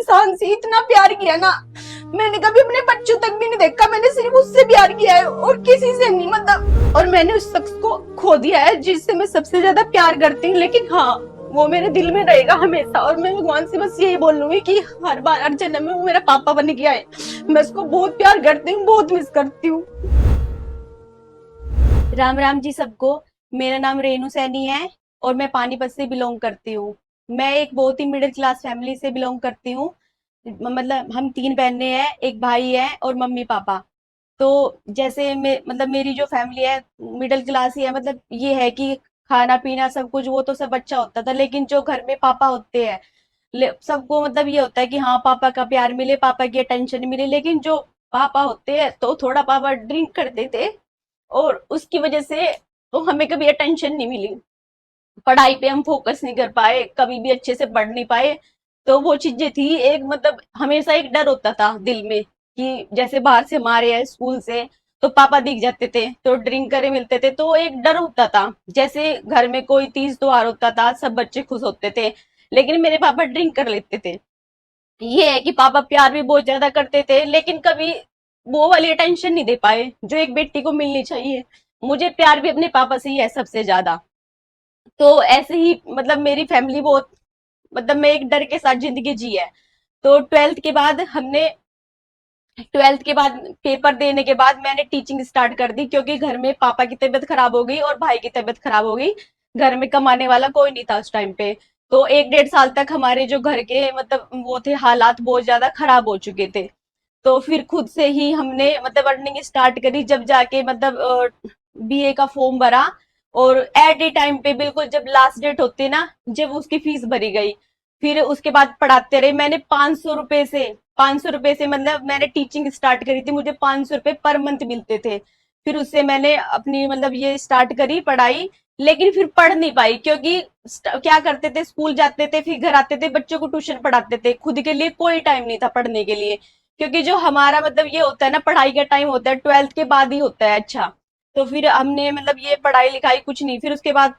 इंसान से इतना प्यार किया ना, मैंने कभी अपने बच्चों तक भी नहीं देखा। मैंने सिर्फ उससे प्यार किया है और किसी से नहीं, मतलब। और मैंने उस शख्स को खो दिया है जिससे मैं सबसे ज्यादा प्यार करती हूँ, लेकिन हाँ, वो मेरे दिल में रहेगा हमेशा। और मैं भगवान से बस यही बोलूंगी कि हर बार, हर जन्म में वो मेरा पापा बन के आए। मैं उसको बहुत प्यार करती हूँ, बहुत मिस करती हूँ। राम राम जी सबको। मेरा नाम रेनू सैनी है और मैं पानीपत से बिलोंग करती हूँ। मैं एक बहुत ही मिडिल क्लास फैमिली से बिलोंग करती हूँ। मतलब हम 3 बहनें हैं, एक भाई है और मम्मी पापा। तो जैसे मतलब मेरी जो फैमिली है मिडिल क्लास ही है। मतलब ये है कि खाना पीना सब कुछ वो तो सब अच्छा होता था, लेकिन जो घर में पापा होते हैं, सबको मतलब ये होता है कि हाँ पापा का प्यार मिले, पापा की अटेंशन मिले। लेकिन जो पापा होते हैं तो थोड़ा पापा ड्रिंक करते थे और उसकी वजह से तो हमें कभी अटेंशन नहीं मिली। पढ़ाई पे हम फोकस नहीं कर पाए, कभी भी अच्छे से पढ़ नहीं पाए। तो वो चीजें थी एक, मतलब हमेशा एक डर होता था दिल में कि जैसे बाहर से हमारे हैं स्कूल से, तो पापा दिख जाते थे तो ड्रिंक करे मिलते थे, तो एक डर होता था। जैसे घर में कोई तीज त्योहार होता था, सब बच्चे खुश होते थे, लेकिन मेरे पापा ड्रिंक कर लेते थे। ये है कि पापा प्यार भी बहुत ज्यादा करते थे, लेकिन कभी वो वाली अटेंशन नहीं दे पाए जो एक बेटी को मिलनी चाहिए। मुझे प्यार भी अपने पापा से ही है सबसे ज्यादा। तो ऐसे ही मतलब मेरी फैमिली बहुत, मतलब मैं एक डर के साथ जिंदगी जी है। तो ट्वेल्थ के बाद पेपर देने के बाद मैंने टीचिंग स्टार्ट कर दी, क्योंकि घर में पापा की तबीयत खराब हो गई और भाई की तबीयत खराब हो गई। घर में कमाने वाला कोई नहीं था उस टाइम पे। तो 1 डेढ़ साल तक हमारे जो घर के मतलब वो थे, हालात बहुत ज्यादा खराब हो चुके थे। तो फिर खुद से ही हमने मतलब अर्निंग स्टार्ट करी, जब जाके मतलब बीए का फॉर्म भरा। और एट ए टाइम पे बिल्कुल जब लास्ट डेट होती ना, जब उसकी फीस भरी गई, फिर उसके बाद पढ़ाते रहे। मैंने 500 रुपए से मतलब मैंने टीचिंग स्टार्ट करी थी, मुझे 500 रुपए पर मंथ मिलते थे। फिर उससे मैंने अपनी मतलब ये स्टार्ट करी पढ़ाई। लेकिन फिर पढ़ नहीं पाई, क्योंकि क्या करते थे, स्कूल जाते थे, फिर घर आते थे, बच्चों को ट्यूशन पढ़ाते थे, खुद के लिए कोई टाइम नहीं था पढ़ने के लिए। क्योंकि जो हमारा मतलब ये होता है ना, पढ़ाई का टाइम होता है ट्वेल्थ के बाद ही होता है। अच्छा, तो फिर हमने मतलब ये पढ़ाई लिखाई कुछ नहीं। फिर उसके बाद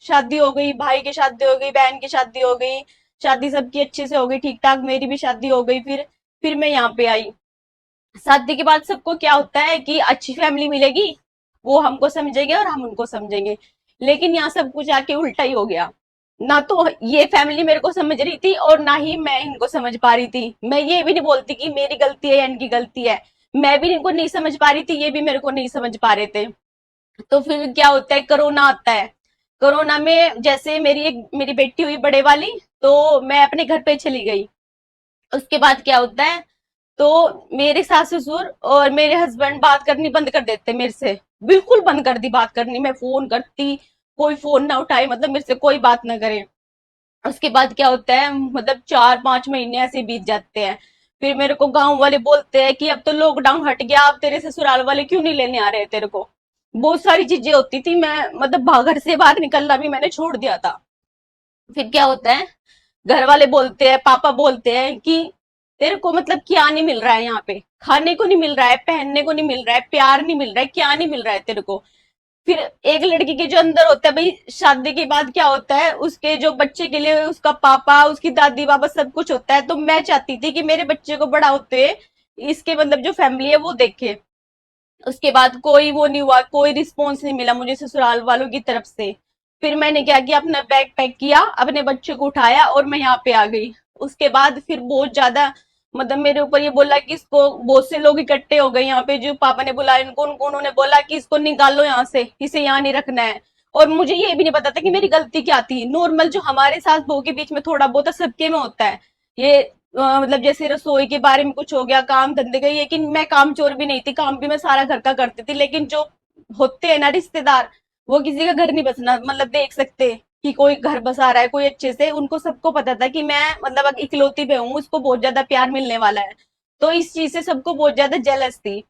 शादी हो गई, भाई की शादी हो गई, बहन की शादी हो गई, शादी सबकी अच्छे से हो गई ठीक ठाक, मेरी भी शादी हो गई। फिर मैं यहाँ पे आई। शादी के बाद सबको क्या होता है कि अच्छी फैमिली मिलेगी, वो हमको समझेंगे और हम उनको समझेंगे। लेकिन यहाँ सब कुछ आके उल्टा ही हो गया। ना तो ये फैमिली मेरे को समझ रही थी और ना ही मैं इनको समझ पा रही थी। मैं ये भी नहीं बोलती कि मेरी गलती है या इनकी गलती है, मैं भी इनको नहीं समझ पा रही थी, ये भी मेरे को नहीं समझ पा रहे थे। तो फिर क्या होता है, कोरोना आता है। कोरोना में जैसे मेरी बेटी हुई बड़े वाली, तो मैं अपने घर पे चली गई। उसके बाद क्या होता है, तो मेरे सास ससुर और मेरे हस्बैंड बात करनी बंद कर देते मेरे से। बिल्कुल बंद कर दी बात करनी। मैं फोन करती, कोई फोन ना उठाए, मतलब मेरे से कोई बात ना करे। उसके बाद क्या होता है, मतलब 4 5 महीने ऐसे बीत जाते हैं। फिर मेरे को गांव वाले बोलते हैं कि अब तो लॉकडाउन हट गया, अब तेरे ससुराल वाले क्यों नहीं लेने आ रहे तेरे को। बहुत सारी चीजें होती थी, मैं मतलब घर से बाहर निकलना भी मैंने छोड़ दिया था। फिर क्या होता है, घर वाले बोलते हैं, पापा बोलते हैं कि तेरे को मतलब क्या नहीं मिल रहा है यहाँ पे, खाने को नहीं मिल रहा है, पहनने को नहीं मिल रहा है, प्यार नहीं मिल रहा है, क्या नहीं मिल रहा है तेरे को। फिर एक लड़की के जो अंदर होता है भाई, शादी के बाद क्या होता है, उसके जो बच्चे के लिए उसका पापा, उसकी दादी बाबा सब कुछ होता है। तो मैं चाहती थी कि मेरे बच्चे को बड़ा होते इसके मतलब जो फैमिली है वो देखे। उसके बाद कोई वो नहीं हुआ, कोई रिस्पॉन्स नहीं मिला मुझे ससुराल वालों की तरफ से। फिर मैंने क्या किया, अपना बैग पैक किया, अपने बच्चे को उठाया और मैं यहाँ पे आ गई। उसके बाद फिर बहुत ज्यादा मतलब मेरे ऊपर ये बोला कि इसको, बहुत से लोग इकट्ठे हो गए यहाँ पे, जो पापा ने बुलाया उन्होंने बोला कि इसको निकालो यहाँ से, इसे यहाँ नहीं रखना है। और मुझे ये भी नहीं पता था कि मेरी गलती क्या थी। नॉर्मल जो हमारे सास बहू के बीच में थोड़ा बहुत सबके में होता है ये, मतलब जैसे रसोई के बारे में कुछ हो गया, काम धंधे का। लेकिन मैं काम चोर भी नहीं थी, काम भी मैं सारा घर का करती थी। लेकिन जो होते हैं ना रिश्तेदार, वो किसी का घर नहीं बसना मतलब देख सकते कि कोई घर बसा रहा है कोई अच्छे से। उनको सबको पता था कि मैं मतलब इकलौती पे हूँ, उसको बहुत ज्यादा प्यार मिलने वाला है। तो इस चीज से सबको बहुत ज्यादा जेलस थी।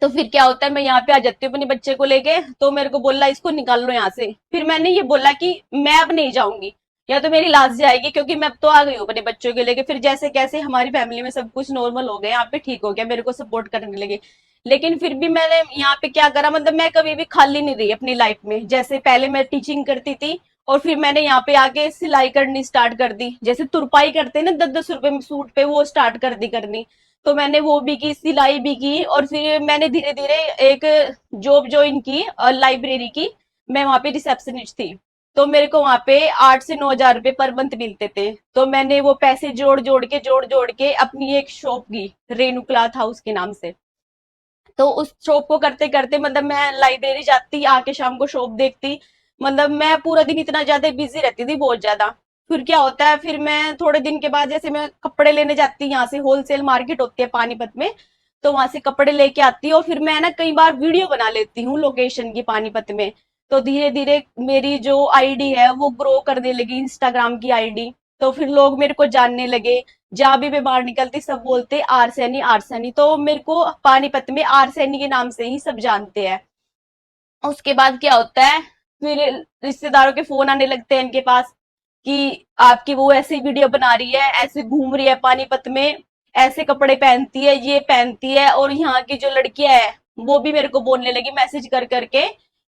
तो फिर क्या होता है, मैं यहाँ पे आ जाती हूँ अपने बच्चे को लेके, तो मेरे को बोला इसको निकाल लो यहाँ से। फिर मैंने ये बोला कि मैं अब नहीं जाऊंगी, या तो मेरी लाश जाएगी, क्योंकि मैं अब तो आ गई हूँ अपने बच्चों के लेके। फिर जैसे कैसे हमारी फैमिली में सब कुछ नॉर्मल हो गया, यहाँ पे ठीक हो गया, मेरे को सपोर्ट करने लगे। लेकिन फिर भी मैंने यहाँ पे क्या करा, मतलब मैं कभी भी खाली नहीं रही अपनी लाइफ में। जैसे पहले मैं टीचिंग करती थी और फिर मैंने यहाँ पे आके सिलाई करनी स्टार्ट कर दी, जैसे तुरपाई करते हैं ना 10-10 रुपए में सूट पे, वो स्टार्ट कर दी करनी। तो मैंने वो भी की, सिलाई भी की, और फिर मैंने धीरे धीरे एक जॉब ज्वाइन की लाइब्रेरी की। मैं वहां पे रिसेप्शनिस्ट थी। तो मेरे को वहां पे 8 से 9 हजार रुपए पर मंथ मिलते थे। तो मैंने वो पैसे जोड़ जोड़ के अपनी एक शॉप की, रेनू क्लॉथ हाउस के नाम से। तो उस शॉप को करते करते मतलब मैं लाइब्रेरी जाती, आके शाम को शॉप देखती, मतलब मैं पूरा दिन इतना ज्यादा बिजी रहती थी, बहुत ज्यादा। फिर क्या होता है, फिर मैं थोड़े दिन के बाद जैसे मैं कपड़े लेने जाती, यहाँ से होलसेल मार्केट होती है पानीपत में, तो वहां से कपड़े लेके आती, और फिर मैं ना कई बार वीडियो बना लेती हूँ लोकेशन की पानीपत में। तो धीरे धीरे मेरी जो आईडी है वो ग्रो करने लगी, इंस्टाग्राम की आईडी। तो फिर लोग मेरे को जानने लगे, जहां भी मैं बाहर निकलती सब बोलते आरसैनी आरसैनी, तो मेरे को पानीपत में आरसैनी के नाम से ही सब जानते हैं। उसके बाद क्या होता है, फिर रिश्तेदारों के फोन आने लगते हैं इनके पास कि आपकी वो ऐसी वीडियो बना रही है, ऐसे घूम रही है पानीपत में, ऐसे कपड़े पहनती है, ये पहनती है, और यहाँ की जो लड़कियां है वो भी मेरे को बोलने लगी मैसेज कर करके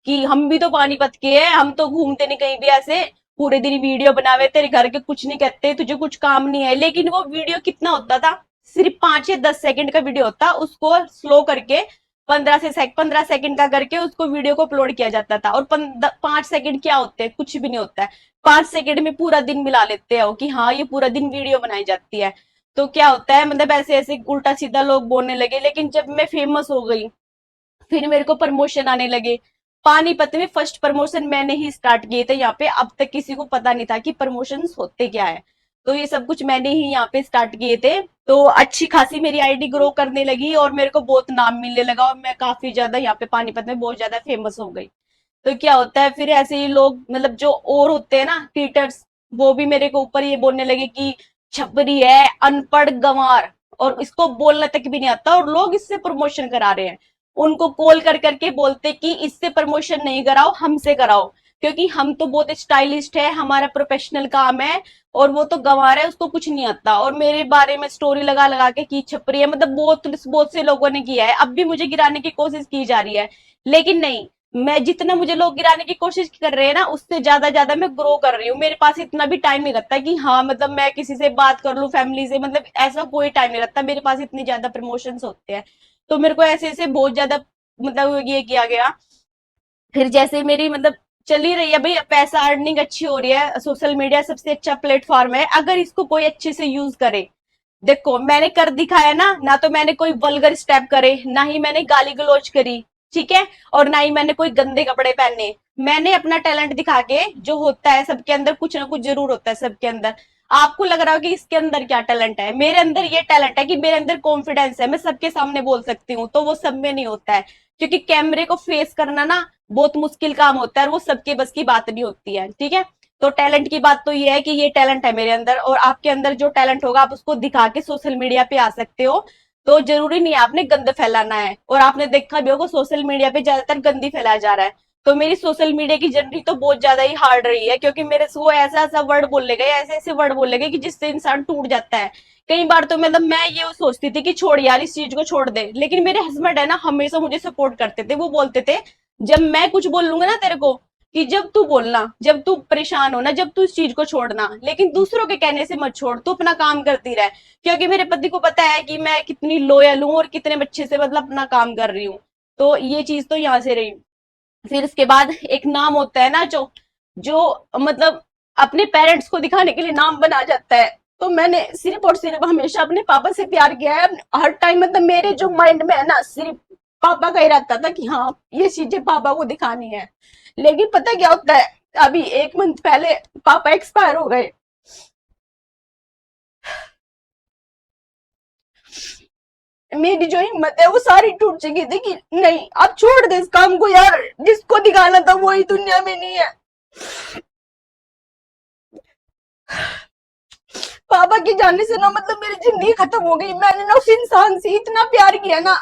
कि हम भी तो पानीपत के हैं, हम तो घूमते नहीं कहीं भी ऐसे, पूरे दिन वीडियो बनावे, तेरे घर के कुछ नहीं कहते, तुझे कुछ काम नहीं है। लेकिन वो वीडियो कितना होता था, सिर्फ 5 या 10 सेकंड का वीडियो होता, उसको स्लो करके 15 सेकंड का करके उसको वीडियो को अपलोड किया जाता था। और 5 सेकंड क्या होते हैं, कुछ भी नहीं होता है। 5 सेकंड में पूरा दिन मिला लेते हो कि हाँ ये पूरा दिन वीडियो बनाई जाती है। तो क्या होता है, मतलब ऐसे ऐसे उल्टा सीधा लोग बोलने लगे। लेकिन जब मैं फेमस हो गई, फिर मेरे को प्रमोशन आने लगे। पानीपत में फर्स्ट प्रमोशन मैंने ही स्टार्ट किए थे यहाँ पे, अब तक किसी को पता नहीं था कि प्रमोशन होते क्या है। तो ये सब कुछ मैंने ही यहाँ पे स्टार्ट किए थे। तो अच्छी खासी मेरी आईडी ग्रो करने लगी, और मेरे को बहुत नाम मिलने लगा, और मैं काफी ज्यादा यहाँ पे पानीपत में बहुत ज्यादा फेमस हो गई। तो क्या होता है, फिर ऐसे ही लोग, मतलब जो और होते हैं ना टीचर्स, वो भी मेरे को ऊपर ये बोलने लगे कि छपरी है, अनपढ़ गंवार, और इसको बोलना तक भी नहीं आता, और लोग इससे प्रमोशन करा रहे हैं। उनको कॉल कर करके बोलते कि इससे प्रमोशन नहीं कराओ, हमसे कराओ, क्योंकि हम तो बहुत स्टाइलिस्ट है, हमारा प्रोफेशनल काम है, और वो तो गंवार है, उसको कुछ नहीं आता। और मेरे बारे में स्टोरी लगा लगा के की छपरी है, मतलब बहुत बहुत से लोगों ने किया है। अब भी मुझे गिराने की कोशिश की जा रही है, लेकिन नहीं, मैं जितना मुझे लोग गिराने की कोशिश कर रहे हैं ना, उससे ज्यादा ज्यादा मैं ग्रो कर रही हूँ। मेरे पास इतना भी टाइम नहीं लगता कि हाँ मतलब मैं किसी से बात कर लूँ, फैमिली से, मतलब ऐसा कोई टाइम नहीं लगता मेरे पास, इतनी ज्यादा प्रमोशंस होते हैं। तो मेरे को ऐसे ऐसे बहुत ज्यादा मतलब ये किया गया। फिर जैसे मेरी मतलब चल ही रही है भाई, पैसा अर्निंग अच्छी हो रही है, सोशल मीडिया सबसे अच्छा प्लेटफॉर्म है अगर इसको कोई अच्छे से यूज करे। देखो मैंने कर दिखाया ना, ना तो मैंने कोई वल्गर स्टेप करे, ना ही मैंने गाली गलौज करी, ठीक है, और ना ही मैंने कोई गंदे कपड़े पहने। मैंने अपना टैलेंट दिखा के, जो होता है सबके अंदर कुछ ना कुछ जरूर होता है सबके अंदर। आपको लग रहा हो कि इसके अंदर क्या टैलेंट है, मेरे अंदर ये टैलेंट है कि मेरे अंदर कॉन्फिडेंस है, मैं सबके सामने बोल सकती हूँ। तो वो सब में नहीं होता है, क्योंकि कैमरे को फेस करना ना बहुत मुश्किल काम होता है, और वो सबके बस की बात नहीं होती है, ठीक है। तो टैलेंट की बात तो ये है कि ये टैलेंट है मेरे अंदर, और आपके अंदर जो टैलेंट होगा आप उसको दिखा के सोशल मीडिया पे आ सकते हो। तो जरूरी नहीं है आपने गंद फैलाना है, और आपने देखा भी होगा सोशल मीडिया पे ज्यादातर गंदी फैलाया जा रहा है। तो मेरी सोशल मीडिया की जर्नी तो बहुत ज्यादा ही हार्ड रही है, क्योंकि मेरे से वो ऐसा ऐसा वर्ड बोलने गए, ऐसे ऐसे वर्ड बोलने गए कि जिससे इंसान टूट जाता है। कई बार तो मतलब मैं ये सोचती थी कि छोड़ यार इस चीज को छोड़ दे, लेकिन मेरे हस्बैंड है ना हमेशा मुझे सपोर्ट करते थे। वो बोलते थे जब मैं कुछ बोल लूंगा ना तेरे को, कि जब तू बोलना, जब तू परेशान हो ना, जब तू इस चीज को छोड़ना, लेकिन दूसरों के कहने से मत छोड़, तू अपना काम करती रह। क्योंकि मेरे पति को पता है कि मैं कितनी लॉयल हूँ और कितने अच्छे से मतलब अपना काम कर रही हूँ। तो ये चीज तो यहाँ से रही। फिर उसके बाद एक नाम होता है ना, जो जो मतलब अपने पेरेंट्स को दिखाने के लिए नाम बना जाता है। तो मैंने सिर्फ और सिर्फ हमेशा अपने पापा से प्यार किया है हर टाइम, मतलब मेरे जो माइंड में है ना सिर्फ पापा का ही रहता था कि हाँ ये चीजें पापा को दिखानी है। लेकिन पता क्या होता है, अभी 1 मंथ पहले पापा एक्सपायर हो गए। मेरी जो हिम्मत है वो सारी टूट चुकी थी कि नहीं अब छोड़ दे इस काम को यार, जिसको दिखाना था वो ही दुनिया में नहीं है। पापा के जाने से ना मतलब मेरी जिंदगी खत्म हो गई। मैंने ना उस इंसान से इतना प्यार किया ना,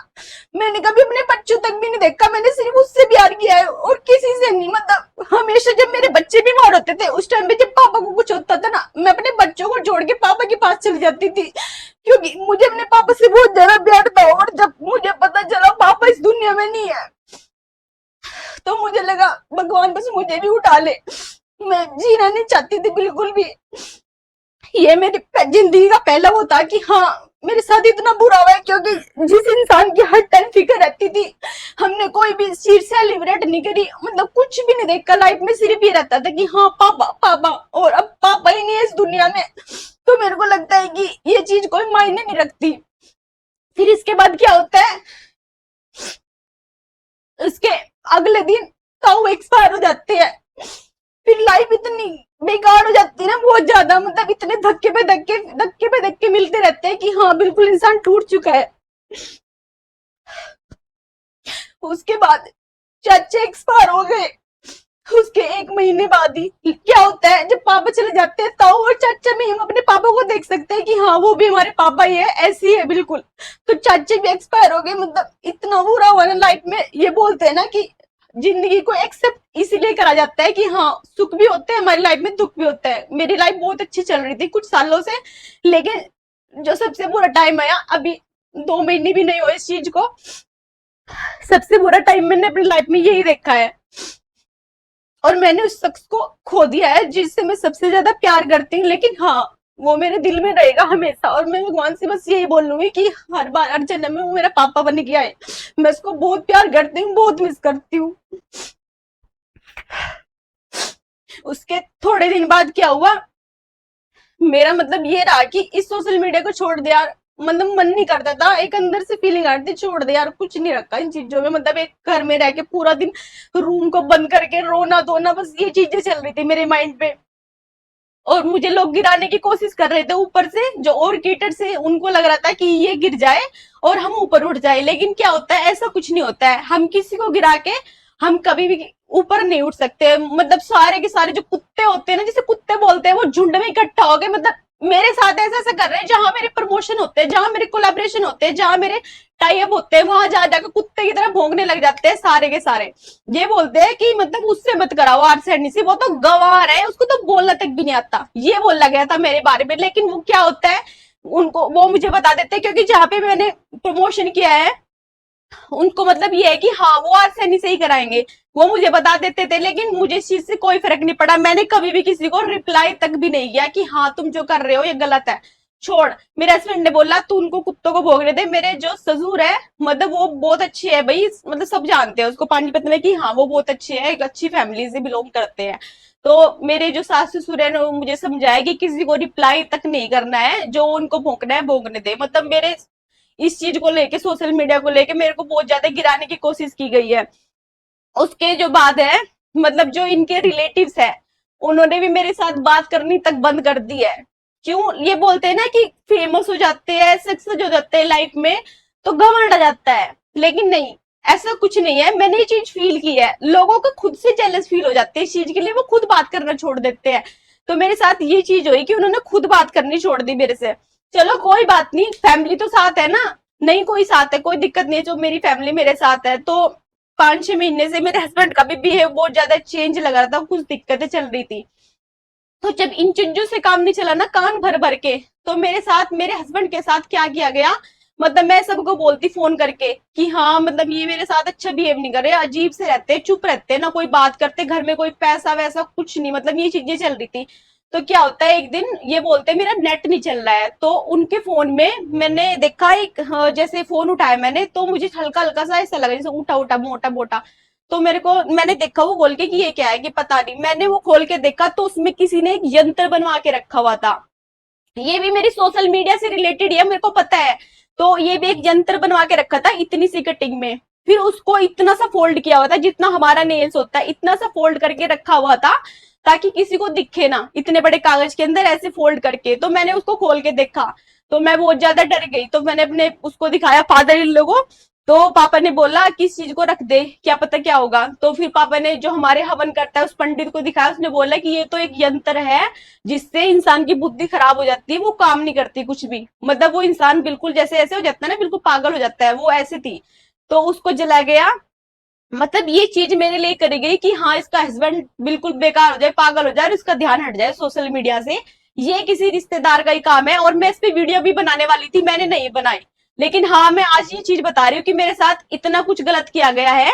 मैंने कभी अपने बच्चों तक भी नहीं देखा, मैंने सिर्फ उससे प्यार किया है और किसी से नहीं। मतलब हमेशा जब मेरे बच्चे बीमार होते थे उस टाइम पे जब पापा को कुछ होता था ना, मैं अपने बच्चों को छोड़ के पापा के पास चली जाती थी, क्योंकि मुझे अपने पापा से बहुत ज्यादा प्यार था। और जब मुझे पता चला पापा इस दुनिया में नहीं है, तो मुझे लगा भगवान बस मुझे भी उठा ले। मैं जीना नहीं चाहती थी बिल्कुल भी। ये मेरी जिंदगी का पहला वो था कि हाँ, मेरे साथ इतना बुरा हुआ है, क्योंकि जिस इंसान की हर टाइम फिक्र रहती थी, हमने कोई भी चीज सेलिब्रेट नहीं करी, मतलब कुछ भी नहीं देखा लाइफ में, सिर्फ ये रहता था कि हाँ पापा पापा, और अब पापा ही नहीं है इस दुनिया में, तो मेरे को लगता है कि ये चीज कोई मायने नहीं रखती। फिर इसके बाद क्या होता है, उसके अगले दिन ताऊ एक्सपायर हो जाते हैं। फिर लाइफ इतनी बेकार हो जाती है ना, बहुत ज्यादा, मतलब इतने धक्के पे धक्के मिलते रहते हैं कि हाँ बिल्कुल इंसान टूट चुका है। उसके बाद चाचा एक्सपायर हो गए। उसके 1 महीने बाद ही क्या होता है, जब पापा चले जाते हैं ताऊ और चाचा में हम अपने पापा को देख सकते हैं कि हाँ वो भी हमारे पापा ही है, ऐसी है बिल्कुल। तो चाचे भी एक्सपायर हो गए, मतलब इतना बुरा हुआ ना लाइफ में। ये बोलते हैं ना कि जिंदगी को एक्सेप्ट इसीलिए करा जाता है कि हाँ सुख भी होते हैं हमारी लाइफ में, दुख भी होता है। मेरी लाइफ बहुत अच्छी चल रही थी कुछ सालों से, लेकिन जो सबसे बुरा टाइम आया, अभी 2 महीने भी नहीं हुए इस चीज को, सबसे बुरा टाइम मैंने अपनी लाइफ में यही देखा है। और मैंने उस शख्स को खो दिया है जिससे मैं सबसे ज्यादा प्यार करती हूँ, लेकिन हाँ वो मेरे दिल में रहेगा हमेशा। और मैं भगवान से बस यही बोलूंगी कि हर बार हर जन्म में वो मेरा पापा बन के आए। मैं उसको बहुत प्यार करती हूँ, बहुत मिस करती हूँ। उसके थोड़े दिन बाद क्या हुआ, मेरा मतलब ये रहा कि इस सोशल मीडिया को छोड़ दिया, मतलब मन नहीं करता था, एक अंदर से फीलिंग आती थी छोड़ दे यार, कुछ नहीं रखा इन चीजों में, मतलब एक घर में रह के पूरा दिन रूम को बंद करके रोना धोना, बस ये चीजें चल रही थी मेरे माइंड पे। और मुझे लोग गिराने की कोशिश कर रहे थे ऊपर से, जो और कीटर से उनको लग रहा था कि ये गिर जाए और हम ऊपर उठ जाए, लेकिन क्या होता है, ऐसा कुछ नहीं होता है। हम किसी को गिरा के हम कभी भी ऊपर नहीं उठ सकते। मतलब सारे के सारे जो कुत्ते होते हैं ना, जैसे कुत्ते बोलते हैं, वो झुंड में इकट्ठा हो गए, मतलब मेरे साथ ऐसा ऐसा कर रहे हैं, जहां मेरे प्रमोशन होते हैं, जहां मेरे कोलैबोरेशन होते हैं, जहां मेरे टाई अप होते हैं, वहां जा जाकर कुत्ते की तरह भौंकने लग जाते हैं सारे के सारे। ये बोलते हैं कि मतलब उससे मत कराओ आरसेड से, वो तो गंवार है, उसको तो बोलना तक भी नहीं आता, ये बोला गया था मेरे बारे में। लेकिन वो क्या होता है, उनको वो मुझे बता देते हैं, क्योंकि जहाँ पे मैंने प्रमोशन किया है उनको मतलब ये है कि हाँ वो आसानी से ही कराएंगे, वो मुझे बता देते थे। लेकिन मुझे इस चीज से कोई फर्क नहीं पड़ा, मैंने कभी भी किसी को रिप्लाई तक भी नहीं किया कि हाँ तुम जो कर रहे हो ये गलत है, छोड़। मेरे हस्बैंड ने बोला तू उनको कुत्तों को भोगने दे। मेरे जो ससुर है, मतलब वो बहुत अच्छे है भाई, मतलब सब जानते हैं उसको पानीपत में कि हाँ वो बहुत अच्छे है, एक अच्छी फैमिली से बिलोंग करते हैं। तो मेरे जो सास ससुर है वो मुझे समझाया कि किसी को रिप्लाई तक नहीं करना है, जो उनको भोंकना है भोंकने दे। मतलब मेरे इस चीज को लेके, सोशल मीडिया को लेके मेरे को बहुत ज्यादा गिराने की कोशिश की गई है। उसके जो बाद है, मतलब जो इनके रिलेटिव्स है, उन्होंने भी मेरे साथ बात करनी तक बंद कर दी है। क्यों, ये बोलते हैं ना कि फेमस हो जाते हैं, सक्सेस हो जाते हैं लाइफ में, तो घमंड आ जाता है। लेकिन नहीं, ऐसा कुछ नहीं है। मैंने ये चीज फील की है, लोगों को खुद से जेलस फील हो जाते हैं इस चीज के लिए, वो खुद बात करना छोड़ देते हैं। तो मेरे साथ ये चीज हुई कि उन्होंने खुद बात करनी छोड़ दी मेरे से। चलो कोई बात नहीं, फैमिली तो साथ है ना, नहीं कोई साथ है, कोई दिक्कत नहीं है, जो मेरी फैमिली मेरे साथ है। तो 5-6 महीने से मेरे हस्बैंड का भी बिहेव बहुत ज्यादा चेंज लग रहा था, कुछ दिक्कतें चल रही थी। तो जब इन चीजों से काम नहीं चला ना कान भर भर के, तो मेरे साथ, मेरे हस्बैंड के साथ क्या किया गया, मतलब मैं सबको बोलती फोन करके कि हाँ मतलब ये मेरे साथ अच्छा बिहेव नहीं कर रहे, अजीब से रहते हैं, चुप रहते हैं ना, कोई बात करते, घर में कोई पैसा वैसा कुछ नहीं, मतलब ये चीजें चल रही थी। तो क्या होता है, एक दिन ये बोलते हैं मेरा नेट नहीं चल रहा है, तो उनके फोन में मैंने देखा एक जैसे फोन उठाया मैंने, तो मुझे हल्का हल्का सा ऐसा लगा जैसे उठा उठा मोटा मोटा। तो मेरे को, मैंने देखा वो खोल के कि ये क्या है, कि पता नहीं, मैंने वो खोल के देखा तो उसमें किसी ने एक यंत्र बनवा के रखा हुआ था। ये भी मेरी सोशल मीडिया से रिलेटेड है, मेरे को पता है। तो ये भी एक यंत्र बनवा के रखा था इतनी सी कटिंग में, फिर उसको इतना सा फोल्ड किया हुआ था जितना हमारा नेल्स होता है, इतना सा फोल्ड करके रखा हुआ था ताकि किसी को दिखे ना, इतने बड़े कागज के अंदर ऐसे फोल्ड करके। तो मैंने उसको खोल के देखा, तो मैं बहुत ज्यादा डर गई। तो मैंने अपने उसको दिखाया फादर इन लोगों, तो पापा ने बोला कि इस चीज को रख दे, क्या पता क्या होगा। तो फिर पापा ने जो हमारे हवन करता है उस पंडित को दिखाया, उसने बोला कि ये तो एक यंत्र है जिससे इंसान की बुद्धि खराब हो जाती है, वो काम नहीं करती कुछ भी, मतलब वो इंसान बिल्कुल जैसे ऐसे हो जाता है ना, बिल्कुल पागल हो जाता है, वो ऐसे थी। तो उसको जला गया। मतलब ये चीज मेरे लिए करी गई कि हाँ इसका हस्बैंड बिल्कुल बेकार हो जाए, पागल हो जाए, और इसका ध्यान हट जाए सोशल मीडिया से। ये किसी रिश्तेदार का ही काम है, और मैं इस पे वीडियो भी बनाने वाली थी, मैंने नहीं बनाई। लेकिन हाँ मैं आज ये चीज बता रही हूँ कि मेरे साथ इतना कुछ गलत किया गया है।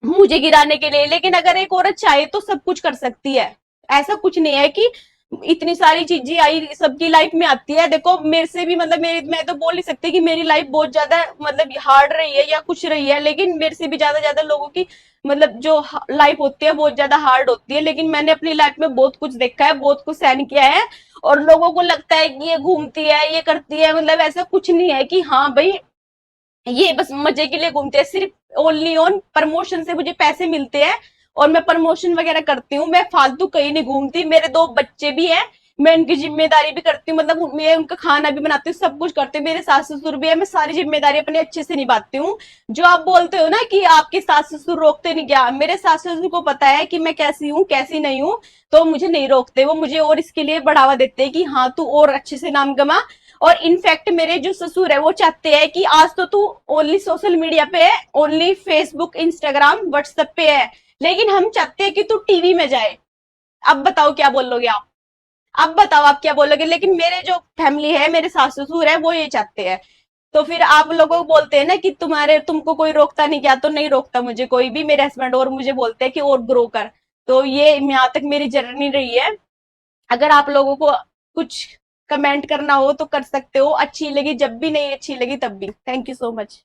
मुझे गिराने के लिए। लेकिन अगर एक औरत चाहे तो सब कुछ कर सकती है। ऐसा कुछ नहीं है कि इतनी सारी चीजें आई सबकी लाइफ में आती है। देखो मेरे से भी मतलब मेरी, मैं तो बोल नहीं सकती कि मेरी लाइफ बहुत ज्यादा मतलब हार्ड रही है या कुछ रही है, लेकिन मेरे से भी ज्यादा ज्यादा लोगों की मतलब जो लाइफ होती है बहुत ज्यादा हार्ड होती है। लेकिन मैंने अपनी लाइफ में बहुत कुछ देखा है, बहुत कुछ सहन किया है। और लोगों को लगता है कि ये घूमती है, ये करती है, मतलब ऐसा कुछ नहीं है कि हाँ भाई ये बस मजे के लिए घूमते हैं। सिर्फ ओनली ऑन प्रमोशन से मुझे पैसे मिलते हैं और मैं प्रमोशन वगैरह करती हूँ। मैं फालतू कहीं नहीं घूमती। मेरे 2 बच्चे भी हैं, मैं उनकी जिम्मेदारी भी करती हूँ, मतलब मैं उनका खाना भी बनाती हूँ, सब कुछ करती हूँ। मेरे सास ससुर भी है, मैं सारी जिम्मेदारी अपने अच्छे से निभाती हूँ। जो आप बोलते हो ना कि आपके सास ससुर रोकते नहीं, क्या मेरे सास ससुर को पता है कि मैं कैसी हूँ कैसी नहीं हूँ, तो मुझे नहीं रोकते। वो मुझे और इसके लिए बढ़ावा देते हैं कि हाँ तू और अच्छे से नाम कमा। और इनफैक्ट मेरे जो ससुर है वो चाहते हैं कि आज तो तू ओनली सोशल मीडिया पे है, ओनली फेसबुक इंस्टाग्राम व्हाट्सएप पे है, लेकिन हम चाहते हैं कि तू टीवी में जाए। अब बताओ क्या बोलोगे आप? अब बताओ आप क्या बोलोगे? लेकिन मेरे जो फैमिली है, मेरे सास ससुर है, वो ये चाहते हैं। तो फिर आप लोगों को बोलते हैं ना कि तुम्हारे तुमको कोई रोकता नहीं, क्या? तो नहीं रोकता मुझे कोई भी। मेरे हस्बैंड और मुझे बोलते हैं कि और ग्रो कर। तो ये यहाँ तक मेरी जर्नी रही है। अगर आप लोगों को कुछ कमेंट करना हो तो कर सकते हो, अच्छी लगी जब भी, नहीं अच्छी लगी तब भी। Thank you so much.